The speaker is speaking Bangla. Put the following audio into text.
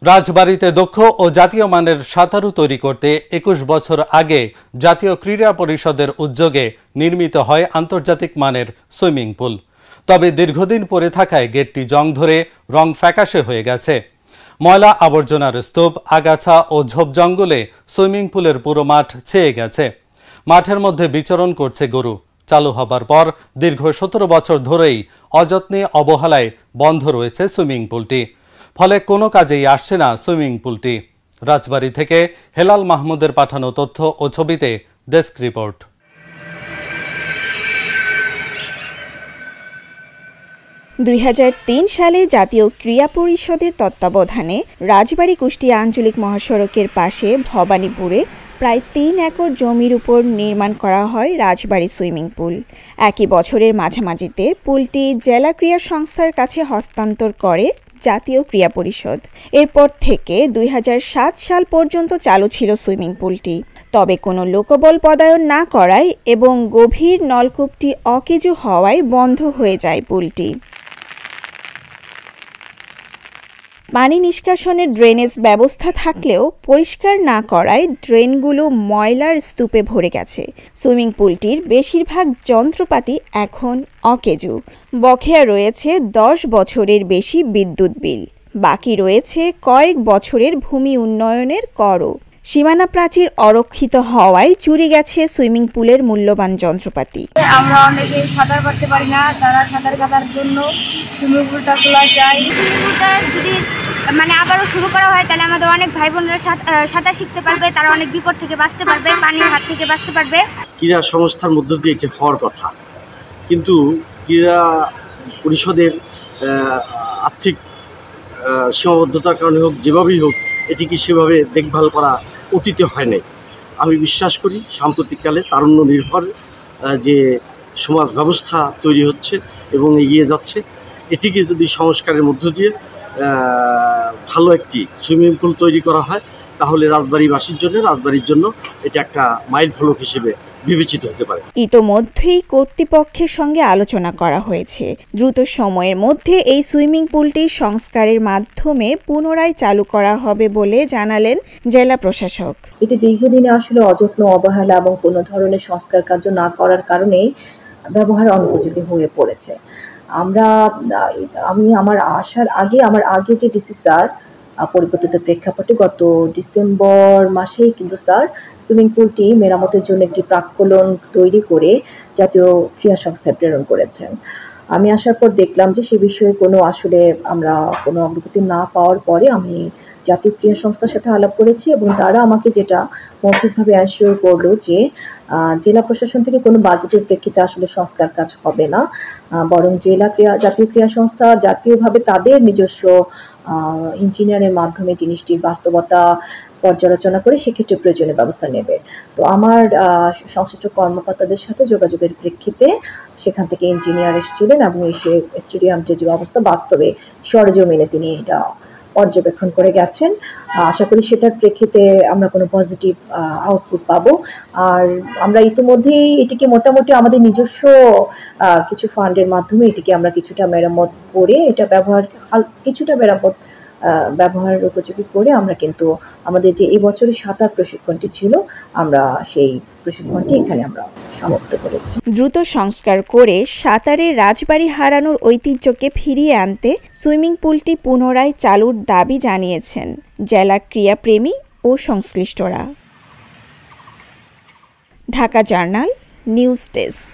রাজবাড়ীতে দক্ষ ও জাতীয় মানের সাঁতারু তৈরি করতে ২১ বছর আগে জাতীয় ক্রীড়া পরিষদের উদ্যোগে নির্মিত হয় আন্তর্জাতিক মানের সুইমিং পুল। তবে দীর্ঘদিন পড়ে থাকায় গেটটি জং ধরে রং ফ্যাকাশে হয়ে গেছে। ময়লা আবর্জনার স্তূপ, আগাছা ও ঝোপ জঙ্গলে সুইমিং পুলের পুরো মাঠ ছেয়ে গেছে। মাঠের মধ্যে বিচরণ করছে গরু। চালু হবার পর দীর্ঘ ১৭ বছর ধরেই অযত্নে অবহেলায় বন্ধ রয়েছে সুইমিং পুলটি। ফলে কোনো কাজেই আসছে না সুইমিং পুলটি। রাজবাড়ী থেকে হেলাল মাহমুদের পাঠানো তথ্য ও ছবিতে ডেস্ক রিপোর্ট। সালে জাতীয় ক্রীড়া পরিষদের তত্ত্বাবধানে রাজবাড়ী কুষ্টিয়া আঞ্চলিক মহাসড়কের পাশে ভবানীপুরে প্রায় ৩ একর জমির উপর নির্মাণ করা হয় রাজবাড়ী সুইমিং পুল। একই বছরের মাঝামাঝিতে পুলটি জেলা ক্রীড়া সংস্থার কাছে হস্তান্তর করে জাতীয় ক্রীড়া পরিষদ। এরপর থেকে ২০০৭ সাল পর্যন্ত চালু ছিল সুইমিং পুলটি। তবে কোনো লোকবল পদায়ন না করায় এবং গভীর নলকূপটি অকেজো হওয়ায় বন্ধ হয়ে যায় পুলটি। পানি নিষ্কাশনের ড্রেনেজ ব্যবস্থা থাকলেও পরিষ্কার না করায় ড্রেনগুলো ময়লার স্তূপে ভরে গেছে। সুইমিং পুলটির বেশিরভাগ যন্ত্রপাতি এখন অকেজো। বকেয়া রয়েছে ১০ বছরের বেশি বিদ্যুৎ বিল। বাকি রয়েছে কয়েক বছরের ভূমি উন্নয়নের করও। সীমানা প্রাচীর অরক্ষিত হওয়ায় চুরি গেছে সুইমিং পুলের মূল্যবান যন্ত্রপাতি। আমরা অনেকে সাঁতার কাটতে পারি না, তারা সাঁতার কাটার জন্য সুইমিং পুলটা খোলা চাই। সুইমিং পুলটা যদি আবারও শুরু করা হয় তাহলে আমাদের অনেক ভাই বোনেরা সাঁতার শিখতে পারবে, তারা অনেক বিপদ থেকে বাঁচতে পারবে, পানির হাত থেকে বাঁচতে পারবে। ক্রীড়া সংস্থার মধ্য দিয়ে এটি হওয়ার কথা, কিন্তু ক্রীড়া পরিষদের আর্থিক সীমাবদ্ধতার কারণে হোক, যেভাবেই হোক, এটিকে সেভাবে দেখভাল করা অতীতে হয় নাই। আমি বিশ্বাস করি সাম্প্রতিককালে তারুণ্য নির্ভর যে সমাজ ব্যবস্থা তৈরি হচ্ছে এবং এগিয়ে যাচ্ছে, এটিকে যদি সংস্কারের মধ্য দিয়ে ভালো একটি সুইমিং পুল তৈরি করা হয় তাহলে রাজবাড়ীবাসীর জন্য, রাজবাড়ির জন্য এটা একটা মাইল ফলক হিসেবে বিবেচিত হতে পারে। ইতোমধ্যেই কর্তৃপক্ষের সঙ্গে আলোচনা করা হয়েছে। দ্রুত সময়ের মধ্যে এই সুইমিং পুলটি সংস্কারের মাধ্যমে পুনরায় চালু করা হবে বলে জানালেন জেলা প্রশাসক। এটি দীর্ঘদিনে আসলে অযত্ন, অবহেলা এবং কোনো ধরনের সংস্কার কার্য না করার কারণে ব্যবহার অনুপযোগী হয়ে পড়েছে। আমি আমার আগে যে ডিসি স্যার পরিবর্তিত প্রেক্ষাপটে গত ডিসেম্বর মাসেই কিন্তু স্যার সুইমিং পুলটি মেরামতের জন্য একটি প্রাক্কলন তৈরি করে জাতীয় ক্রীড়া সংস্থায় প্রেরণ করেছেন। আমি আসার পর দেখলাম যে সে বিষয়ে আমরা কোনো অগ্রগতি না পাওয়ার পরে আমি জাতীয় ক্রীড়া সংস্থার সাথে আলাপ করেছি এবং তারা আমাকে যেটা মৌখিকভাবে অ্যাসিওর করলো যে জেলা প্রশাসন থেকে কোনো বাজেটের প্রেক্ষিতে আসলে সংস্কার কাজ হবে না, বরং জাতীয় ক্রীড়া সংস্থা জাতীয়ভাবে তাদের নিজস্ব ইঞ্জিনিয়ারের মাধ্যমে জিনিসটির বাস্তবতা পর্যালোচনা করে সেক্ষেত্রে প্রয়োজনীয় ব্যবস্থা নেবে। তো আমার সংশ্লিষ্ট কর্মকর্তাদের সাথে যোগাযোগের প্রেক্ষিতে সেখান থেকে ইঞ্জিনিয়ার এসেছিলেন এবং এসে স্টেডিয়ামটির যে অবস্থা বাস্তবে সরেজমিনে তিনি এটা পর্যবেক্ষণ করে গেছেন। আশা করি সেটার প্রেক্ষিতে আমরা কোনো পজিটিভ আউটপুট পাবো। আর আমরা ইতিমধ্যেই এটিকে মোটামুটি আমাদের নিজস্ব কিছু ফান্ডের মাধ্যমে এটিকে আমরা কিছুটা মেরামত করে ব্যবহার উপযোগী করে আমরা কিন্তু আমাদের যে এই বছরের সাঁতার প্রশিক্ষণটি ছিল আমরা সেই প্রশিক্ষণটি এখানে আমরা সমাপ্ত করেছি। দ্রুত সংস্কার করে সাঁতারের রাজবাড়ী হারানোর ঐতিহ্যকে ফিরিয়ে আনতে সুইমিং পুলটি পুনরায় চালুর দাবি জানিয়েছেন জেলা ক্রীড়াপ্রেমী ও সংশ্লিষ্টরা। Dhaka journal news desk.